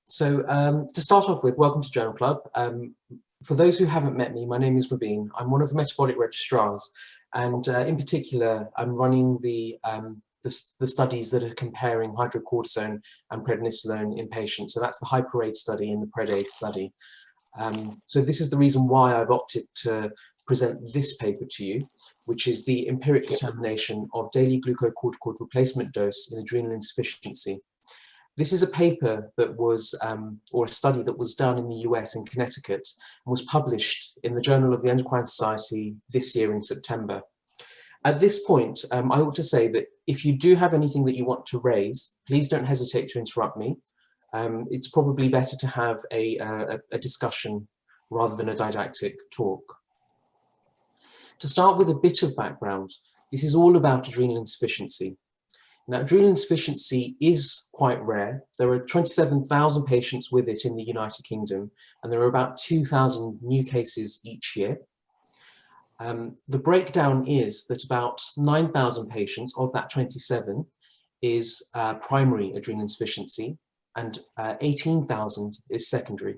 To start off with, welcome to Journal Club. For those who haven't met me, my name is Mubin. I'm one of the metabolic registrars, and in particular, I'm running the studies that are comparing hydrocortisone and prednisolone in patients. So that's the HyperAid study and the PredAid study. So this is the reason why I've opted to present this paper to you, which is the empiric determination of daily glucocorticoid replacement dose in adrenal insufficiency. This is a paper that was, or a study that was done in the US in Connecticut and was published in the Journal of the Endocrine Society this year in September. At this point, I ought to say that if you do have anything that you want to raise, please don't hesitate to interrupt me. It's probably better to have a discussion rather than a didactic talk. To start with a bit of background, this is all about adrenal insufficiency. Now, adrenal insufficiency is quite rare. There are 27,000 patients with it in the United Kingdom, and there are about 2,000 new cases each year. The breakdown is that about 9,000 patients of that 27 is primary adrenal insufficiency, and 18,000 is secondary.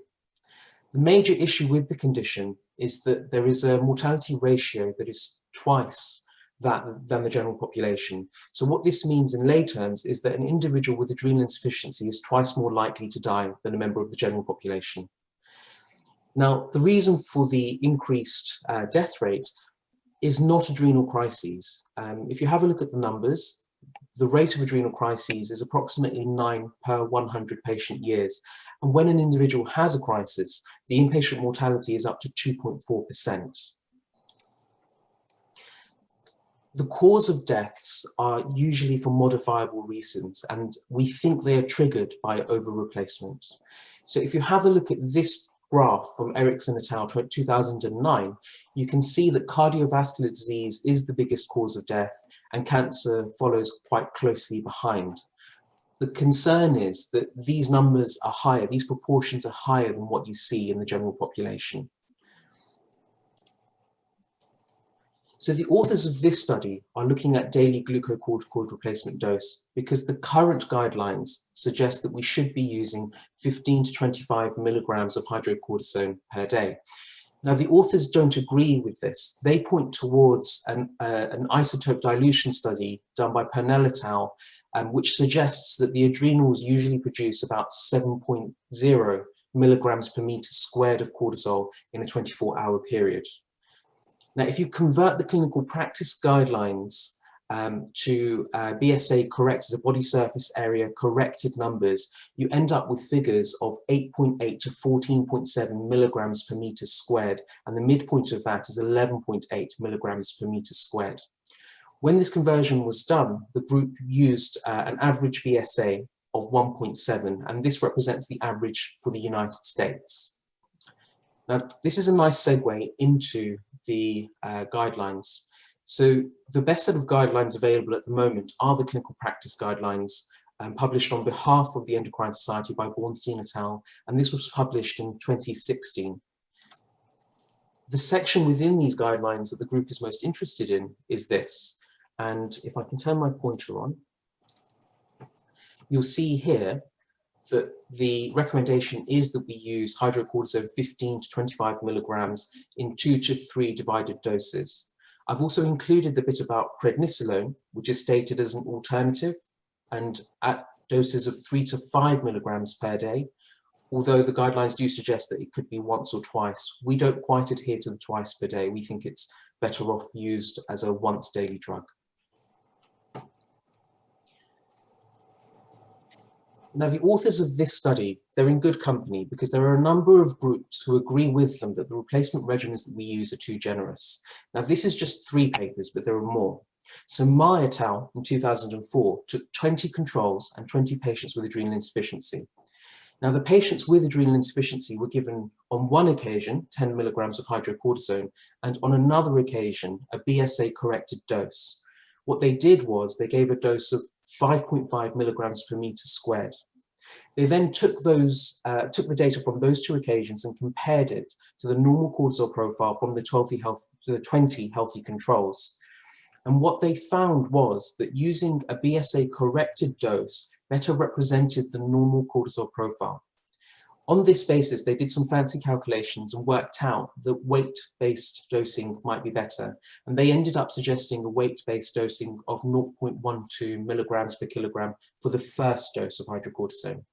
The major issue with the condition is that there is a mortality ratio that is twice that than the general population. So what this means in lay terms is that an individual with adrenal insufficiency is twice more likely to die than a member of the general population. Now, the reason for the increased death rate is not adrenal crises. If you have a look at the numbers, the rate of adrenal crises is approximately 9 per 100 patient years. And when an individual has a crisis, the inpatient mortality is up to 2.4%. The cause of deaths are usually for modifiable reasons, and we think they are triggered by over-replacement. So if you have a look at this graph from Erickson et al. 2009, you can see that cardiovascular disease is the biggest cause of death, and cancer follows quite closely behind. The concern is that these numbers are higher, these proportions are higher than what you see in the general population. So the authors of this study are looking at daily glucocorticoid replacement dose because the current guidelines suggest that we should be using 15 to 25 milligrams of hydrocortisone per day. Now, the authors don't agree with this. They point towards an isotope dilution study done by Pernell et al., which suggests that the adrenals usually produce about 7.0 milligrams per meter squared of cortisol in a 24-hour period. Now, if you convert the clinical practice guidelines to BSA corrected, the body surface area corrected numbers, you end up with figures of 8.8 to 14.7 milligrams per meter squared, and the midpoint of that is 11.8 milligrams per meter squared. When this conversion was done, the group used an average BSA of 1.7, and this represents the average for the United States. Now, this is a nice segue into the guidelines. So the best set of guidelines available at the moment are the clinical practice guidelines published on behalf of the Endocrine Society by Bornstein et al., and this was published in 2016. The section within these guidelines that the group is most interested in is this, and if I can turn my pointer on, you'll see here that the recommendation is that we use hydrocortisone 15 to 25 milligrams in 2 to 3 divided doses. I've also included the bit about prednisolone, which is stated as an alternative and at doses of 3 to 5 milligrams per day, although the guidelines do suggest that it could be once or twice. We don't quite adhere to the twice per day. We think it's better off used as a once daily drug. Now, the authors of this study, they're in good company because there are a number of groups who agree with them that the replacement regimens that we use are too generous. Now, this is just 3 papers, but there are more. So Ma et al. In 2004 took 20 controls and 20 patients with adrenal insufficiency. Now, the patients with adrenal insufficiency were given on one occasion 10 milligrams of hydrocortisone and on another occasion a BSA corrected dose. What they did was they gave a dose of 5.5 milligrams per meter squared. They then took the data from those 2 occasions and compared it to the normal cortisol profile from the 20 healthy controls. And what they found was that using a BSA corrected dose better represented the normal cortisol profile. On this basis, they did some fancy calculations and worked out that weight-based dosing might be better. And they ended up suggesting a weight-based dosing of 0.12 milligrams per kilogram for the first dose of hydrocortisone.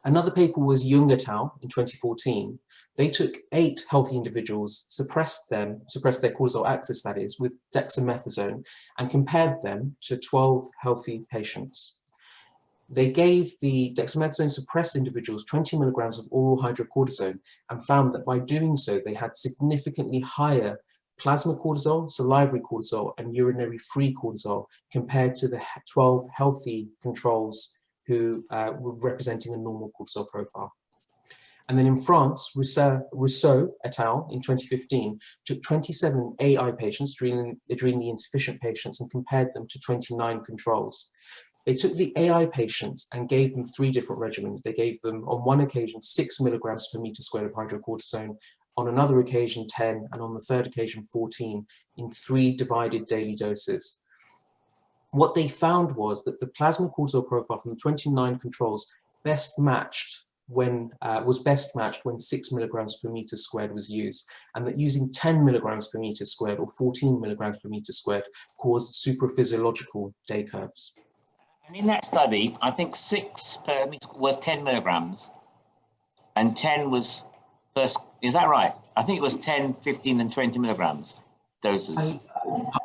Another paper was Jung et al. In 2014. They took 8 healthy individuals, suppressed their cortisol axis, that is, with dexamethasone, and compared them to 12 healthy patients. They gave the dexamethasone suppressed individuals 20 milligrams of oral hydrocortisone and found that by doing so, they had significantly higher plasma cortisol, salivary cortisol, and urinary free cortisol compared to the 12 healthy controls who were representing a normal cortisol profile. And then in France, Rousseau et al. In 2015 took 27 AI patients, adrenally insufficient patients, and compared them to 29 controls. They took the AI patients and gave them 3 different regimens. They gave them, on one occasion, 6 milligrams per meter squared of hydrocortisone, on another occasion 10, and on the third occasion 14, in 3 divided daily doses. What they found was that the plasma cortisol profile from the 29 controls was best matched when 6 milligrams per meter squared was used, and that using 10 milligrams per meter squared or 14 milligrams per meter squared caused supraphysiological day curves. And in that study, I think 6 per meter was 10 milligrams, and 10 was first. Is that right? I think it was 10, 15, and 20 milligrams doses.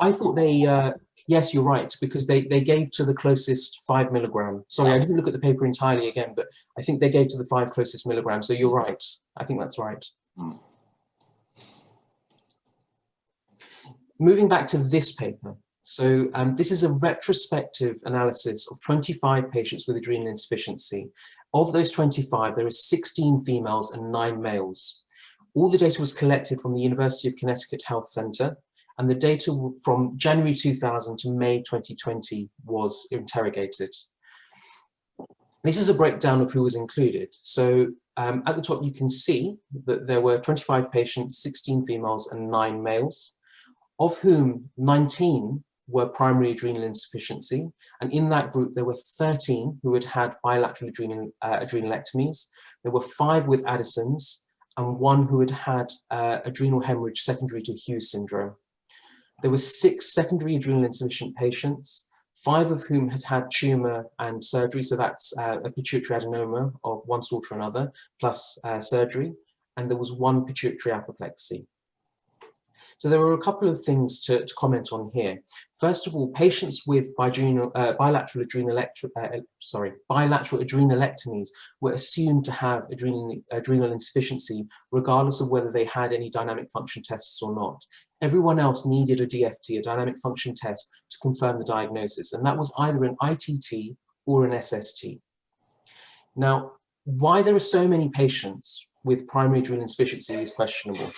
I thought they. Yes, you're right, because they gave to the closest 5 milligram. Sorry, I didn't look at the paper entirely again, but I think they gave to the 5 closest milligrams. So you're right. I think that's right. Moving back to this paper. So this is a retrospective analysis of 25 patients with adrenal insufficiency. Of those 25, there are 16 females and 9 males. All the data was collected from the University of Connecticut Health Center, and the data from January 2000 to May 2020 was interrogated. This is a breakdown of who was included. So at the top, you can see that there were 25 patients, 16 females and 9 males, of whom 19 were primary adrenal insufficiency. And in that group, there were 13 who had had bilateral adrenalectomies. There were 5 with Addison's and 1 who had had adrenal hemorrhage secondary to Hughes syndrome. There were 6 secondary adrenal insufficient patients, 5 of whom had had tumor and surgery. So that's a pituitary adenoma of one sort or another, plus surgery. And there was 1 pituitary apoplexy. So there were a couple of things to comment on here. First of all, patients with bilateral adrenalectomies were assumed to have adrenal insufficiency, regardless of whether they had any dynamic function tests or not. Everyone else needed a DFT, a dynamic function test, to confirm the diagnosis, and that was either an ITT or an SST. Now, why there are so many patients with primary adrenal insufficiency is questionable.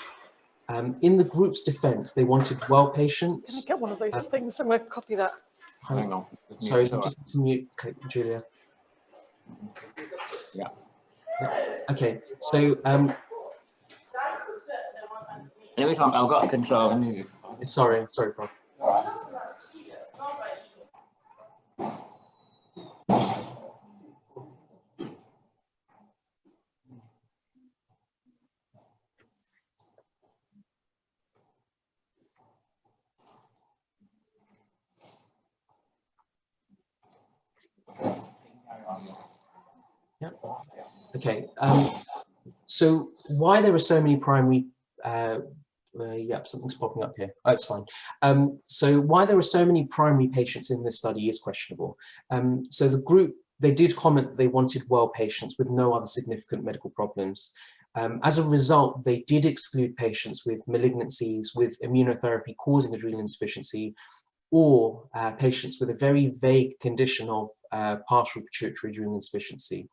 In the group's defense, they wanted well patients. Can I get one of those things? I'm going to copy that. Hang on. Sorry, just mute, Julia. Yeah. Okay, so every time I've got control. sorry, Prof. Yeah. Okay. So why there are so many primary? Yep, something's popping up here. Oh, it's fine. So why there are so many primary patients in this study is questionable. So the group, they did comment that they wanted well patients with no other significant medical problems. As a result, they did exclude patients with malignancies, with immunotherapy causing adrenal insufficiency, or patients with a very vague condition of partial pituitary adrenal insufficiency.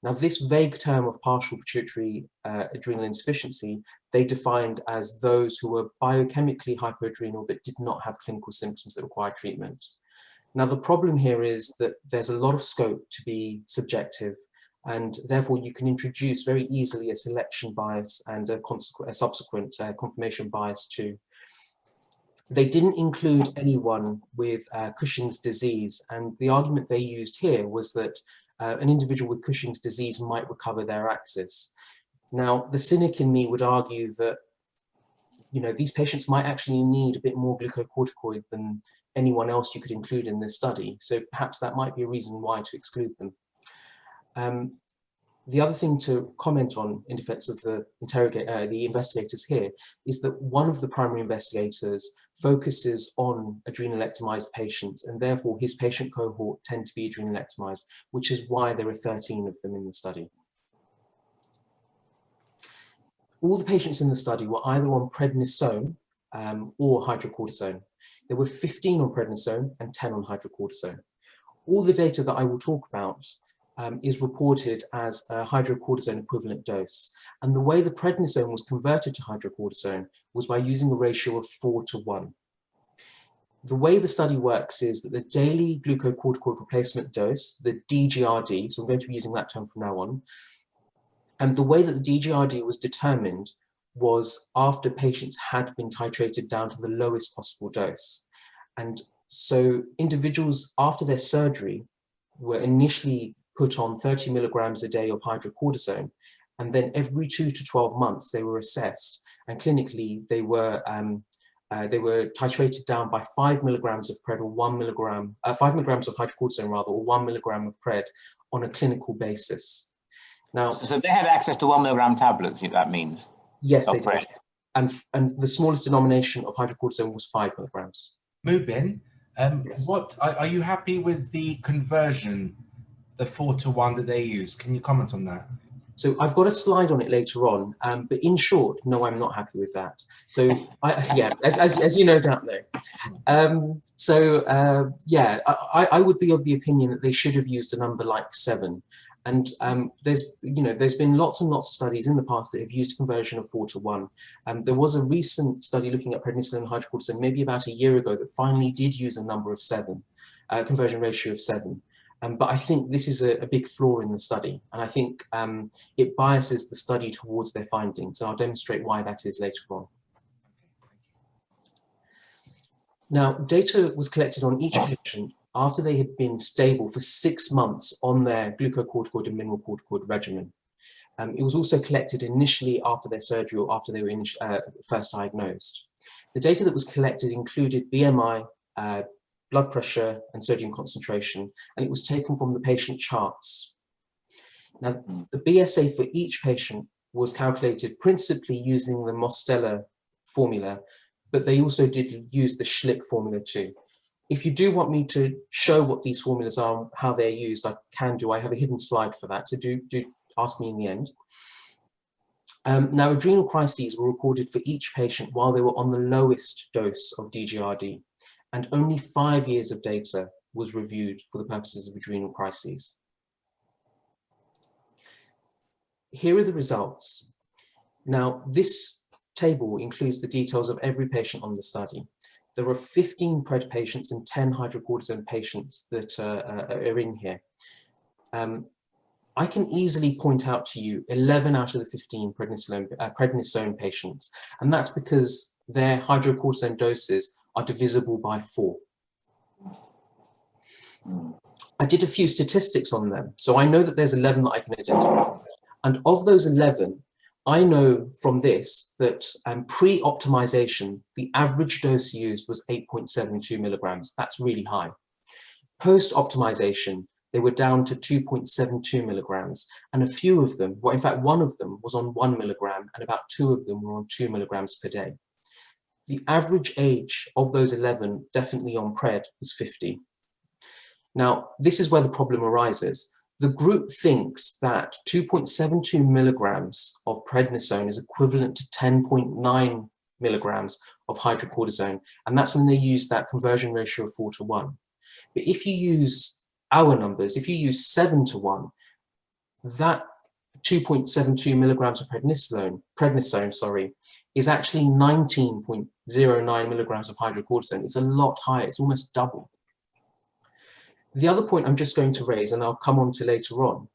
Now, this vague term of partial pituitary adrenal insufficiency, they defined as those who were biochemically hypoadrenal but did not have clinical symptoms that required treatment. Now, the problem here is that there's a lot of scope to be subjective, and therefore you can introduce very easily a selection bias and a subsequent confirmation bias too. They didn't include anyone with Cushing's disease, and the argument they used here was that an individual with Cushing's disease might recover their axis. Now, the cynic in me would argue that, you know, these patients might actually need a bit more glucocorticoid than anyone else you could include in this study. So perhaps that might be a reason why to exclude them. The other thing to comment on in defense of the investigators here is that one of the primary investigators focuses on adrenalectomized patients, and therefore his patient cohort tend to be adrenalectomized, which is why there are 13 of them in the study. All the patients in the study were either on prednisone or hydrocortisone. There were 15 on prednisone and 10 on hydrocortisone. All the data that I will talk about is reported as a hydrocortisone equivalent dose. And the way the prednisone was converted to hydrocortisone was by using a ratio of 4:1. The way the study works is that the daily glucocorticoid replacement dose, the DGRD, so I'm going to be using that term from now on, and the way that the DGRD was determined was after patients had been titrated down to the lowest possible dose. And so individuals after their surgery were initially put on 30 milligrams a day of hydrocortisone, and then every 2 to 12 months they were assessed, and clinically they were titrated down by 5 milligrams of pred or 1 milligram, 5 milligrams of hydrocortisone rather, or 1 milligram of pred on a clinical basis. Now, so they had access to 1 milligram tablets, that means? Yes, they did. And the smallest denomination of hydrocortisone was 5 milligrams. Mubin, Yes. what are you happy with the conversion, the 4:1 that they use? Can you comment on that? So I've got a slide on it later on, but in short, no, I'm not happy with that. So as you no doubt know. I would be of the opinion that they should have used a number like 7. And there's been lots and lots of studies in the past that have used conversion of 4:1. There was a recent study looking at prednisone and hydrocortisone maybe about a year ago that finally did use a number of 7, conversion ratio of 7. But I think this is a big flaw in the study, and I think it biases the study towards their findings, and I'll demonstrate why that is later on. Now, data was collected on each patient after they had been stable for 6 months on their glucocorticoid and mineralocorticoid regimen. It was also collected initially after their surgery or after they were first diagnosed. The data that was collected included BMI, blood pressure, and sodium concentration, and it was taken from the patient charts. Now, the BSA for each patient was calculated principally using the Mostella formula, but they also did use the Schlick formula too. If you do want me to show what these formulas are, how they're used, I can do. I have a hidden slide for that, so do ask me in the end. Now, adrenal crises were recorded for each patient while they were on the lowest dose of DGRD, and only 5 years of data was reviewed for the purposes of adrenal crises. Here are the results. Now, this table includes the details of every patient on the study. There are 15 pred patients and 10 hydrocortisone patients that are in here. I can easily point out to you 11 out of the 15 prednisone patients, and that's because their hydrocortisone doses are divisible by 4. I did a few statistics on them, so I know that there's 11 that I can identify. And of those 11, I know from this that pre-optimization, the average dose used was 8.72 milligrams. That's really high. Post-optimization, they were down to 2.72 milligrams, and a few of them, well, in fact, one of them was on 1 milligram, and about 2 of them were on 2 milligrams per day. The average age of those 11, definitely on pred, was 50. Now, this is where the problem arises. The group thinks that 2.72 milligrams of prednisone is equivalent to 10.9 milligrams of hydrocortisone, and that's when they use that conversion ratio of 4:1. But if you use our numbers, if you use 7:1, that 2.72 milligrams of prednisone, is actually 19.09 milligrams of hydrocortisone. It's a lot higher, it's almost double. The other point I'm just going to raise, and I'll come on to later on,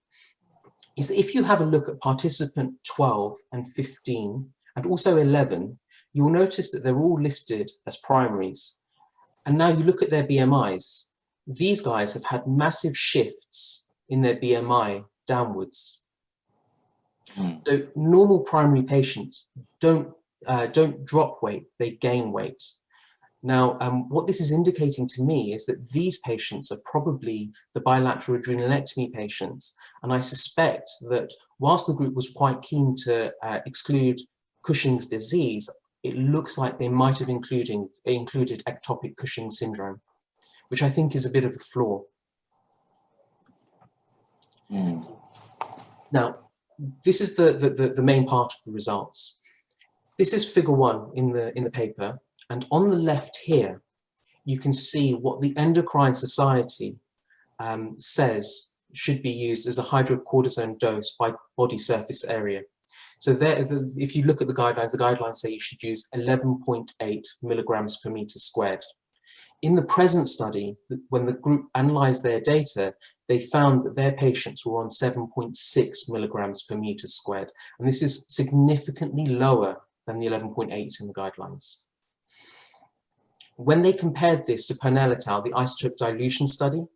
is that if you have a look at participant 12 and 15, and also 11, you'll notice that they're all listed as primaries. And now you look at their BMIs. These guys have had massive shifts in their BMI downwards. So normal primary patients don't drop weight, they gain weight. Now, what this is indicating to me is that these patients are probably the bilateral adrenalectomy patients. And I suspect that whilst the group was quite keen to exclude Cushing's disease, it looks like they might have included ectopic Cushing syndrome, which I think is a bit of a flaw. Now, this is the main part of the results. This is figure 1 in the paper. And on the left here, you can see what the Endocrine Society says should be used as a hydrocortisone dose by body surface area. So there, if you look at the guidelines say you should use 11.8 milligrams per meter squared. In the present study, when the group analyzed their data, they found that their patients were on 7.6 milligrams per meter squared. And this is significantly lower than the 11.8 in the guidelines. When they compared this to Purnell et al., the isotope dilution study,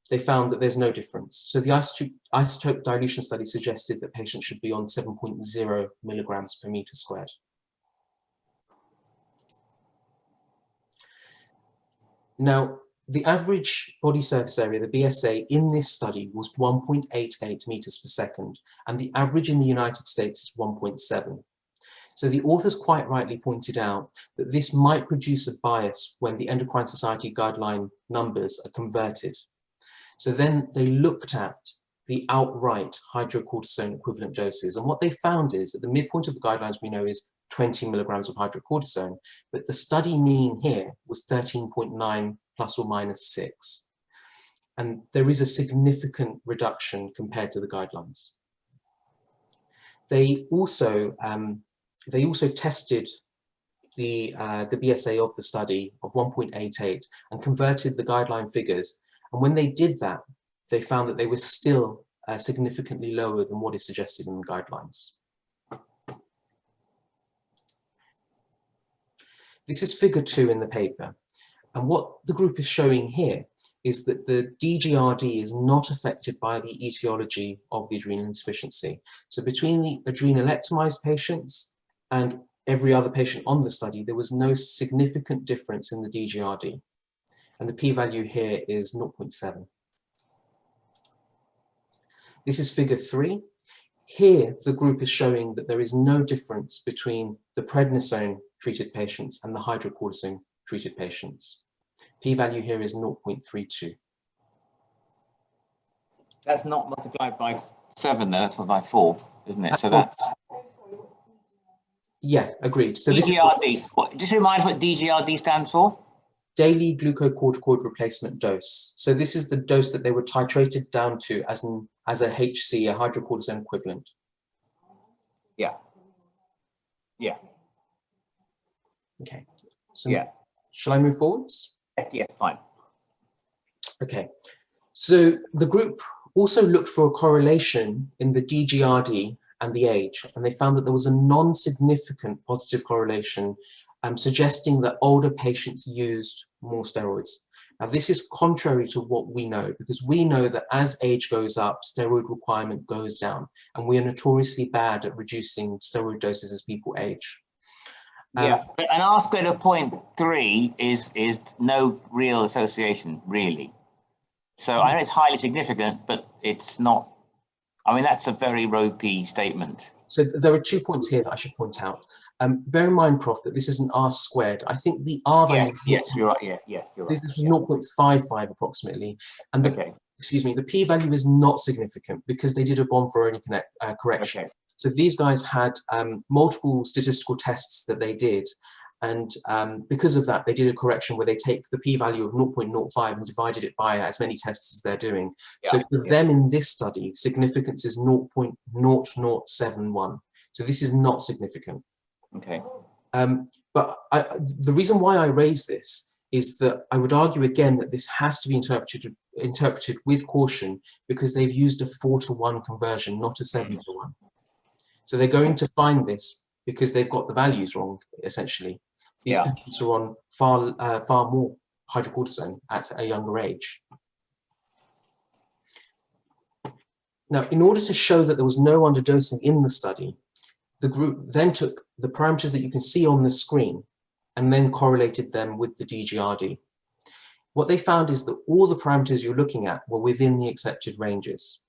they found that there's no difference. So the isotope dilution study suggested that patients should be on 7.0 milligrams per meter squared. Now, the average body surface area, the BSA, in this study was 1.88 meters per second, and the average in the United States is 1.7. So the authors quite rightly pointed out that this might produce a bias when the Endocrine Society guideline numbers are converted. So then they looked at the outright hydrocortisone equivalent doses, and what they found is that the midpoint of the guidelines we know is 20 milligrams of hydrocortisone, but the study mean here was 13.9 plus or minus 6. And there is a significant reduction compared to the guidelines. They also tested the BSA of the study of 1.88 and converted the guideline figures. And when they did that, they found that they were still significantly lower than what is suggested in the guidelines. This is figure 2 in the paper. And what the group is showing here is that the DGRD is not affected by the etiology of the adrenal insufficiency. So between the adrenalectomized patients and every other patient on the study, there was no significant difference in the DGRD. And the p-value here is 0.7. This is figure 3. Here, the group is showing that there is no difference between the prednisone treated patients and the hydrocortisone treated patients. P-value here is 0.32. That's not multiplied by 7, though. That's not by 4, isn't it? So that's... Yeah, agreed. So DGRD. Just remind us what DGRD stands for. Daily glucocorticoid replacement dose. So this is the dose that they were titrated down to as a HC, a hydrocortisone equivalent. Yeah. Yeah. Okay. So yeah. Shall I move forwards? Yes, fine. Okay. So the group also looked for a correlation in the DGRD and the age, and they found that there was a non-significant positive correlation suggesting that older patients used more steroids. Now, this is contrary to what we know, because we know that as age goes up, steroid requirement goes down, and we are notoriously bad at reducing steroid doses as people age. Yeah, but an R squared of 0.3 is no real association, really. So I know it's highly significant, but it's not. I mean, that's a very ropey statement. So there are 2 points here that I should point out. Bear in mind, Prof, that this is an R squared. I think the R value... Yes, you're right. Yeah, yes, you're right. This is 0.55 approximately. And the, excuse me, the p-value is not significant because they did a Bonferroni correction. Okay. So these guys had multiple statistical tests that they did. And because of that, they did a correction where they take the p-value of 0.05 and divided it by as many tests as they're doing. Yeah. So for them in this study, significance is 0.0071. So this is not significant. Okay. But the reason why I raise this is that I would argue again that this has to be interpreted with caution because they've used a 4-to-1 conversion, not a 7-to-1. So they're going to find this because they've got the values wrong, essentially. These patients are on far more hydrocortisone at a younger age. Now, in order to show that there was no underdosing in the study, the group then took the parameters that you can see on the screen and then correlated them with the DGRD. What they found is that all the parameters you're looking at were within the accepted ranges.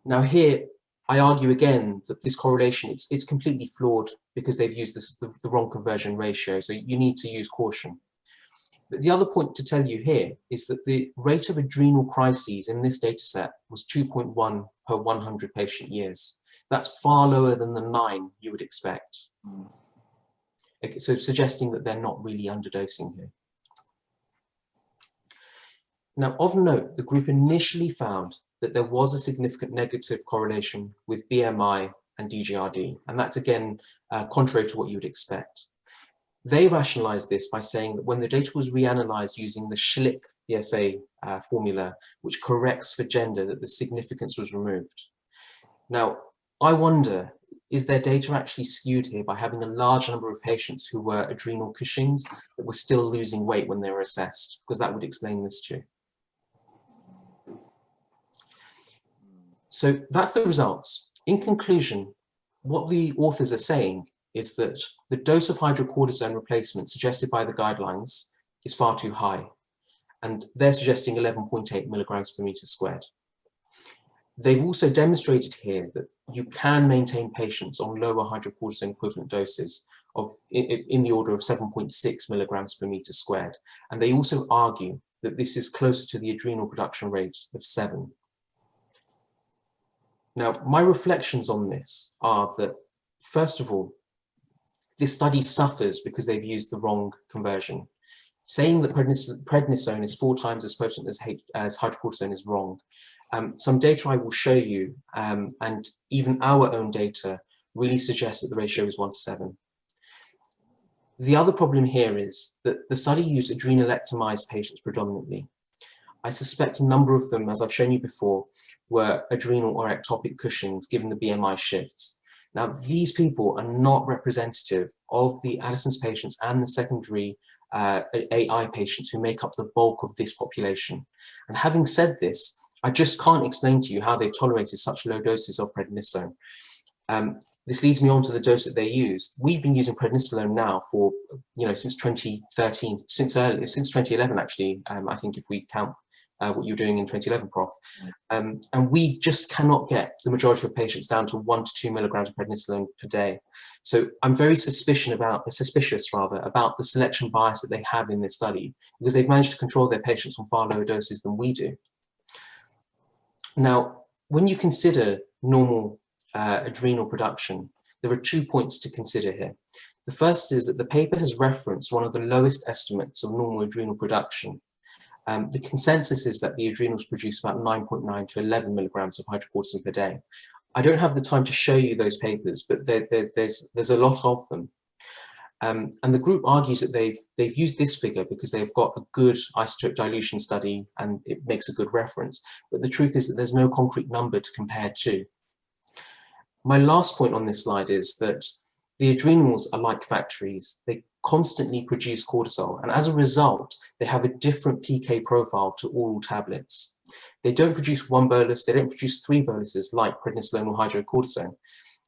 Now here, I argue again that this correlation, it's completely flawed because they've used the wrong conversion ratio, so you need to use caution. But the other point to tell you here is that the rate of adrenal crises in this data set was 2.1 per 100 patient years. That's far lower than the 9 you would expect. Okay, so suggesting that they're not really underdosing here. Now, of note, the group initially found that there was a significant negative correlation with BMI and DGRD, and that's again contrary to what you would expect. They rationalized this by saying that when the data was reanalyzed using the Schlick ESA formula, which corrects for gender, that the significance was removed. Now, I wonder, is their data actually skewed here by having a large number of patients who were adrenal Cushing's that were still losing weight when they were assessed? Because that would explain this too. So that's the results. In conclusion, what the authors are saying is that the dose of hydrocortisone replacement suggested by the guidelines is far too high, and they're suggesting 11.8 milligrams per meter squared. They've also demonstrated here that you can maintain patients on lower hydrocortisone equivalent doses of in the order of 7.6 milligrams per meter squared, and they also argue that this is closer to the adrenal production rate of 7. Now, my reflections on this are that, first of all, this study suffers because they've used the wrong conversion. Saying that prednisone is 4 times as potent as hydrocortisone is wrong. Some data I will show you, and even our own data, really suggests that the ratio is 1 to 7. The other problem here is that the study used adrenalectomized patients predominantly. I suspect a number of them, as I've shown you before, were adrenal or ectopic Cushing's given the BMI shifts. Now, these people are not representative of the Addison's patients and the secondary AI patients who make up the bulk of this population. And having said this, I just can't explain to you how they've tolerated such low doses of prednisone. This leads me on to the dose that they use. We've been using prednisolone now for, since 2013, since 2011 actually, I think if we count what you're doing in 2011, Prof. And we just cannot get the majority of patients down to 1 to 2 milligrams of prednisolone per day. So I'm very suspicious about the selection bias that they have in this study, because they've managed to control their patients on far lower doses than we do. Now, when you consider normal adrenal production, there are 2 points to consider here. The first is that the paper has referenced one of the lowest estimates of normal adrenal production. The consensus is that the adrenals produce about 9.9 to 11 milligrams of hydrocortisone per day. I don't have the time to show you those papers, but there's a lot of them. And the group argues that they've used this figure because they've got a good isotope dilution study and it makes a good reference. But the truth is that there's no concrete number to compare to. My last point on this slide is that the adrenals are like factories. They constantly produce cortisol, and as a result, they have a different PK profile to oral tablets. They don't produce 1 bolus, they don't produce 3 boluses like prednisolone or hydrocortisone.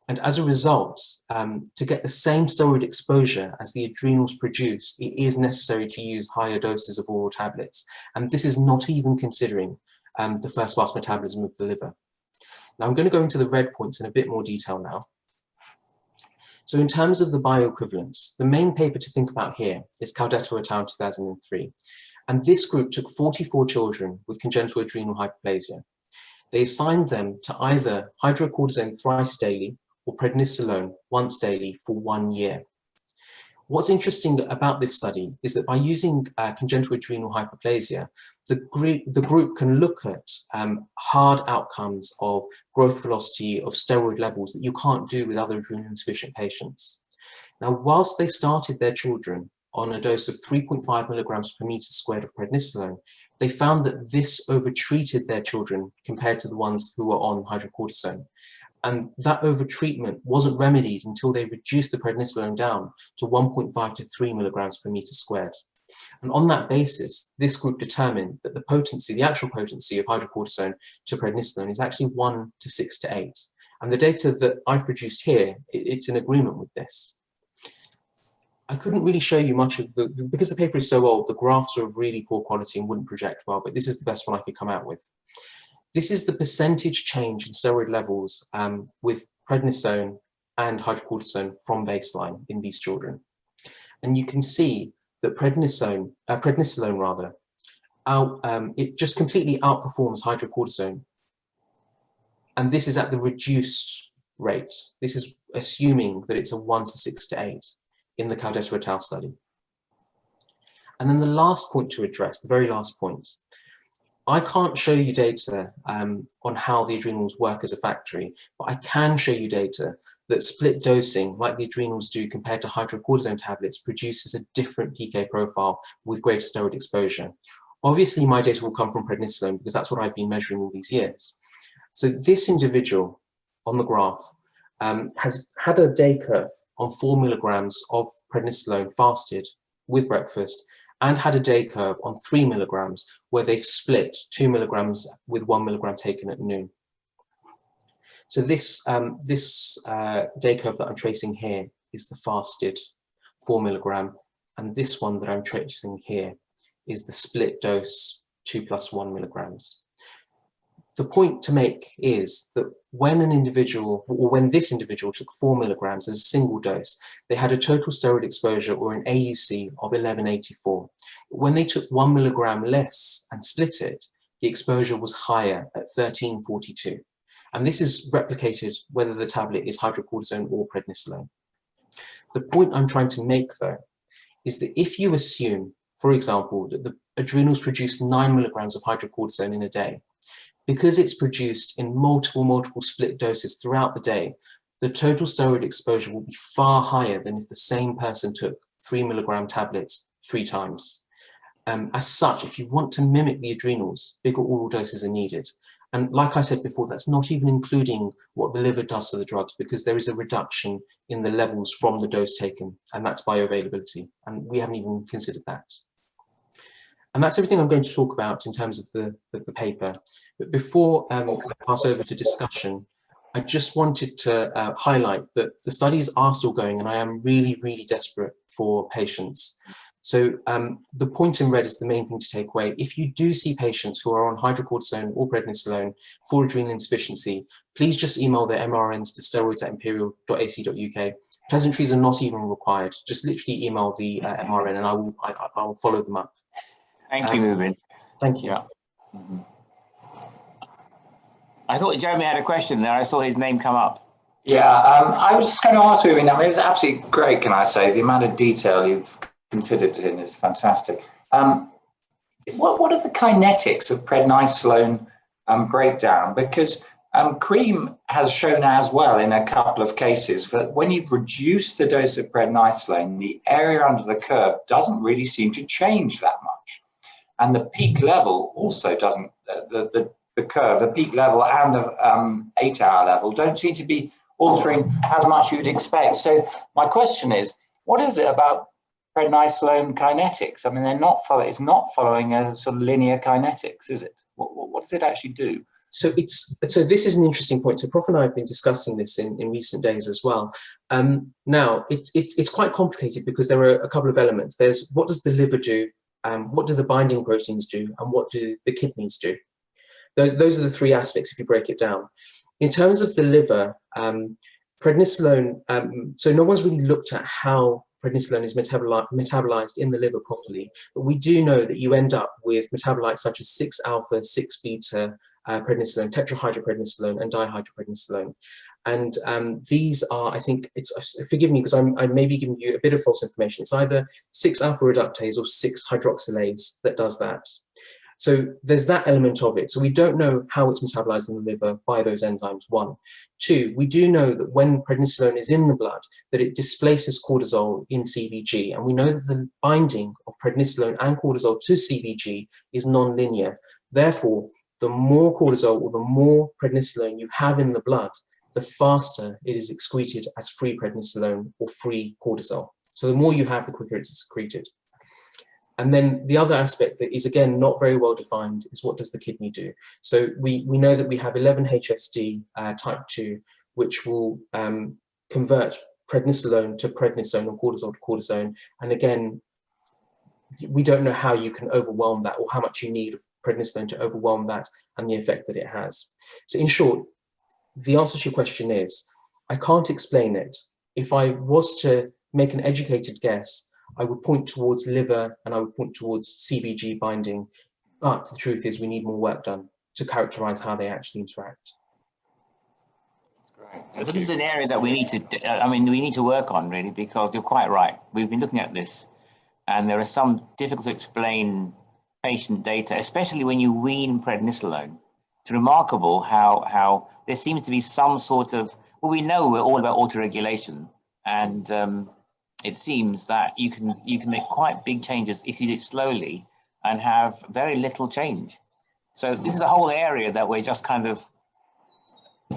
And as a result, to get the same steroid exposure as the adrenals produce, it is necessary to use higher doses of oral tablets. And this is not even considering the first pass metabolism of the liver. Now I'm going to go into the red points in a bit more detail now. So in terms of the bioequivalence, the main paper to think about here is Caetano et al. 2003. And this group took 44 children with congenital adrenal hyperplasia. They assigned them to either hydrocortisone thrice daily or prednisolone once daily for 1 year. What's interesting about this study is that by using congenital adrenal hyperplasia, the group can look at hard outcomes of growth velocity, of steroid levels that you can't do with other adrenal insufficient patients. Now, whilst they started their children on a dose of 3.5 milligrams per meter squared of prednisolone, they found that this overtreated their children compared to the ones who were on hydrocortisone. And that overtreatment wasn't remedied until they reduced the prednisolone down to 1.5 to 3 milligrams per meter squared. And on that basis, this group determined that the potency, the actual potency of hydrocortisone to prednisolone is actually 1 to 6 to 8. And the data that I've produced here, it's in agreement with this. I couldn't really show you much of because the paper is so old, the graphs are of really poor quality and wouldn't project well, but this is the best one I could come out with. This is the percentage change in steroid levels with prednisone and hydrocortisone from baseline in these children. And you can see that prednisolone it just completely outperforms hydrocortisone. And this is at the reduced rate. This is assuming that it's a 1 to 6 to 8 in the Caetano et al. Study. And then the last point to address, the very last point, I can't show you data on how the adrenals work as a factory, but I can show you data that split dosing, like the adrenals do compared to hydrocortisone tablets, produces a different PK profile with greater steroid exposure. Obviously, my data will come from prednisolone because that's what I've been measuring all these years. So this individual on the graph has had a day curve on 4 milligrams of prednisolone fasted with breakfast, and had a day curve on 3 milligrams where they've split 2 milligrams with 1 milligram taken at noon. So this day curve that I'm tracing here is the fasted 4 milligram, and this one that I'm tracing here is the split dose 2 plus 1 milligrams. The point to make is that when an individual, or when this individual took 4 milligrams as a single dose, they had a total steroid exposure or an AUC of 1184. When they took 1 milligram less and split it, the exposure was higher at 1342. And this is replicated whether the tablet is hydrocortisone or prednisolone. The point I'm trying to make, though, is that if you assume, for example, that the adrenals produce 9 milligrams of hydrocortisone in a day, because it's produced in multiple split doses throughout the day, the total steroid exposure will be far higher than if the same person took 3 milligram tablets 3 times. As such, if you want to mimic the adrenals, bigger oral doses are needed. And like I said before, that's not even including what the liver does to the drugs, because there is a reduction in the levels from the dose taken, and that's bioavailability. And we haven't even considered that. And that's everything I'm going to talk about in terms of the paper. But before I pass over to discussion, I just wanted to highlight that the studies are still going, and I am really, really desperate for patients. So the point in red is the main thing to take away. If you do see patients who are on hydrocortisone or prednisolone for adrenal insufficiency, please just email their MRNs to steroids@imperial.ac.uk. Pleasantries are not even required. Just literally email the MRN and I will follow them up. Thank you, Mubin. Thank you. Yeah. Mm-hmm. I thought Jeremy had a question there. I saw his name come up. Yeah, I was just going to ask Mubin, I mean, it's absolutely great, can I say. The amount of detail you've considered in is fantastic. What are the kinetics of prednisolone breakdown? Because cream has shown as well in a couple of cases that when you've reduced the dose of prednisolone, the area under the curve doesn't really seem to change that much. And the peak level also doesn't, the curve, the peak level and the 8-hour level don't seem to be altering as much you'd expect. So my question is, what is it about prednisolone kinetics? I mean, it's not following a sort of linear kinetics, is it? What does it actually do? So this is an interesting point. So Prof and I have been discussing this in recent days as well. Now it's quite complicated because there are a couple of elements. There's what does the liver do, what do the binding proteins do, and what do the kidneys do? Those are the 3 aspects if you break it down. In terms of the liver, prednisolone, so no one's really looked at how prednisolone is metabolized in the liver properly, but we do know that you end up with metabolites such as 6-alpha, 6-beta prednisolone, tetrahydroprednisolone, and dihydroprednisolone. And these are, I think, forgive me because I may be giving you a bit of false information. It's either 6-alpha reductase or 6-hydroxylase that does that. So there's that element of it. So we don't know how it's metabolized in the liver by those enzymes, 1. 2, we do know that when prednisolone is in the blood, that it displaces cortisol in CVG. And we know that the binding of prednisolone and cortisol to CVG is non-linear. Therefore, the more cortisol or the more prednisolone you have in the blood, the faster it is excreted as free prednisolone or free cortisol. So the more you have, the quicker it's excreted. And then the other aspect that is, again, not very well defined is what does the kidney do? So we know that we have 11-HSD type 2, which will convert prednisolone to prednisone and cortisol to cortisone. And again, we don't know how you can overwhelm that or how much you need of prednisolone to overwhelm that and the effect that it has. So in short, the answer to your question is, I can't explain it. If I was to make an educated guess, I would point towards liver and I would point towards CBG binding. But the truth is we need more work done to characterize how they actually interact. Great. So this is an area that we need to, we need to work on really, because you're quite right. We've been looking at this and there are some difficult to explain patient data, especially when you wean prednisolone. It's remarkable how there seems to be some sort of, well, we know we're all about autoregulation, and it seems that you can make quite big changes if you do it slowly and have very little change. So this is a whole area that we're just kind of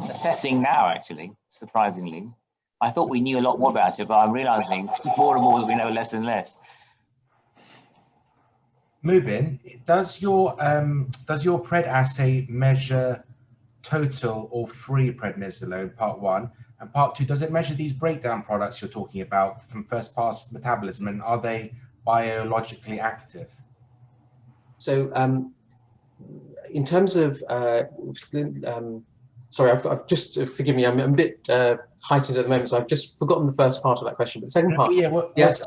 assessing now, actually, surprisingly. I thought we knew a lot more about it, but I'm realizing more and more that we know less and less. Mubin, does your pred assay measure total or free prednisolone, part 1? And part 2, does it measure these breakdown products you're talking about from first pass metabolism, and are they biologically active? So in terms of, sorry, I've just, forgive me, I'm a bit heightened at the moment, so I've just forgotten the first part of that question, but the second part. Yeah, well, yes.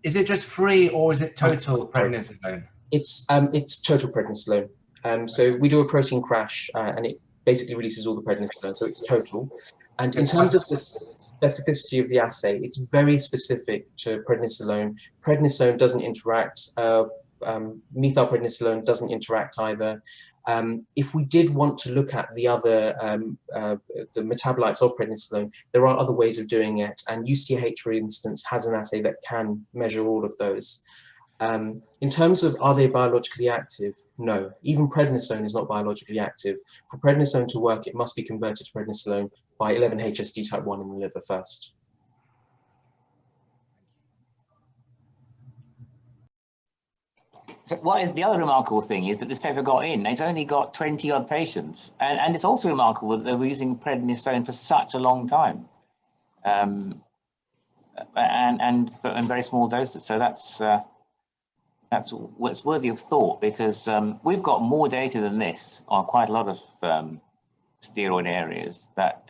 Is it just free or is it total prednisolone? It's total prednisolone. So we do a protein crash and it basically releases all the prednisolone, so it's total. And in terms of the specificity of the assay, it's very specific to prednisolone. Prednisone doesn't interact. Methylprednisolone doesn't interact either. If we did want to look at the other the metabolites of prednisolone, there are other ways of doing it, and UCH, for instance, has an assay that can measure all of those. In terms of are they biologically active, no. Even prednisone is not biologically active. For prednisone to work, it must be converted to prednisolone by 11-HSD type 1 in the liver first. So what is the other remarkable thing is that this paper got in. It's only got 20 odd patients, and it's also remarkable that they were using prednisone for such a long time, and very small doses. So that's what's worthy of thought, because we've got more data than this on quite a lot of steroid areas that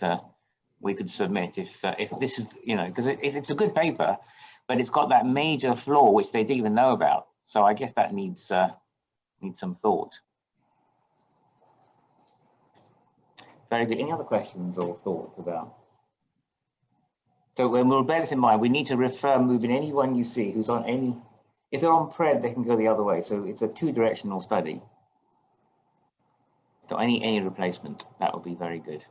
we could submit if this is, because it's a good paper, but it's got that major flaw which they didn't even know about. So I guess that needs some thought. Very good. Any other questions or thoughts about? So we'll bear this in mind. We need to refer Mubin anyone you see who's on any. If they're on pred, they can go the other way. So it's a two-directional study. So any replacement, that would be very good.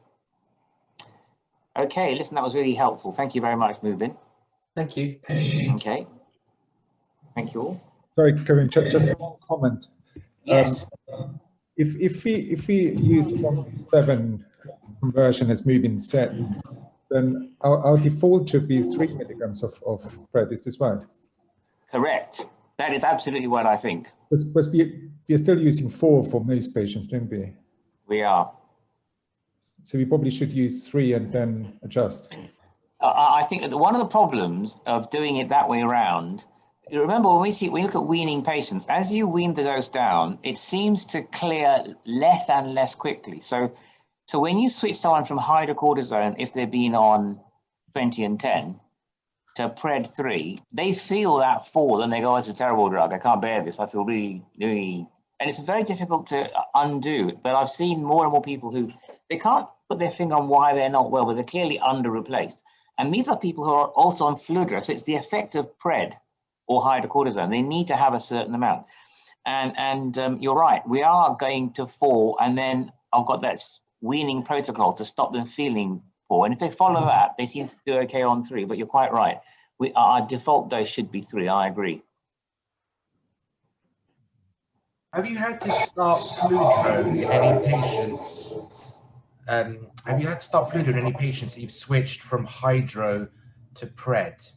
Okay, listen, that was really helpful. Thank you very much, Mubin. Thank you. Okay. Thank you all. Sorry, Kevin, just one comment. Yes. If we use 1:7 conversion, as Mubin said, then our default should be 3 milligrams of pred. Is this right? Correct. That is absolutely what I think. Because we are still using 4 for most patients, don't we? We are. So we probably should use 3 and then adjust. I think that one of the problems of doing it that way around, you remember when we look at weaning patients, as you wean the dose down, it seems to clear less and less quickly. So when you switch someone from hydrocortisone, if they've been on 20 and 10, to pred 3, they feel that fall and they go, oh, it's a terrible drug. I can't bear this. I feel really, really, and it's very difficult to undo. But I've seen more and more people who, they can't put their finger on why they're not well, but they're clearly under replaced. And these are people who are also on Fludra. So it's the effect of pred or hydrocortisone. They need to have a certain amount. And you're right, we are going to fall, and then I've got that weaning protocol to stop them feeling poor. And if they follow that, they seem to do okay on 3, but you're quite right. Our default dose should be 3, I agree. Have you had to start Fludro in any patients? Have you had to start Fludro in any patients that you've switched from hydro to pred?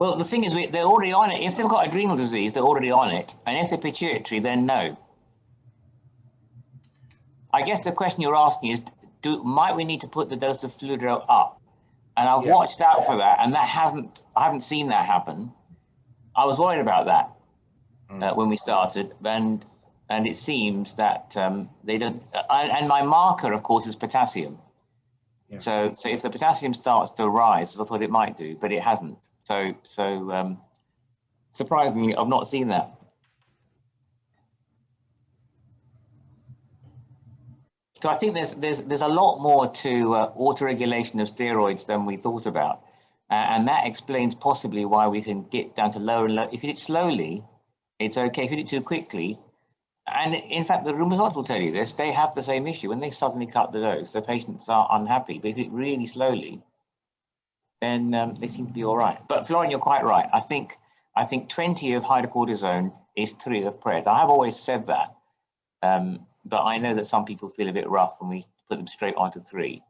Well, the thing is, they're already on it. If they've got adrenal disease, they're already on it. And if they're pituitary, then no. I guess the question you're asking is, might we need to put the dose of Fludro up? And I've watched out for that, and I haven't seen that happen. I was worried about that when we started, and it seems that they don't. And my marker, of course, is potassium. Yeah. So if the potassium starts to rise, as I thought it might do, but it hasn't. So surprisingly, I've not seen that. So I think there's a lot more to autoregulation of steroids than we thought about, and that explains possibly why we can get down to lower and lower. If you do it slowly, it's okay. If you do it too quickly, and in fact, the rheumatologists will tell you this, they have the same issue. When they suddenly cut the dose, the patients are unhappy. But if you do it really slowly, then they seem to be all right. But Florian, you're quite right. I think 20 of hydrocortisone is 3 of pred. I have always said that. But I know that some people feel a bit rough when we put them straight onto 3.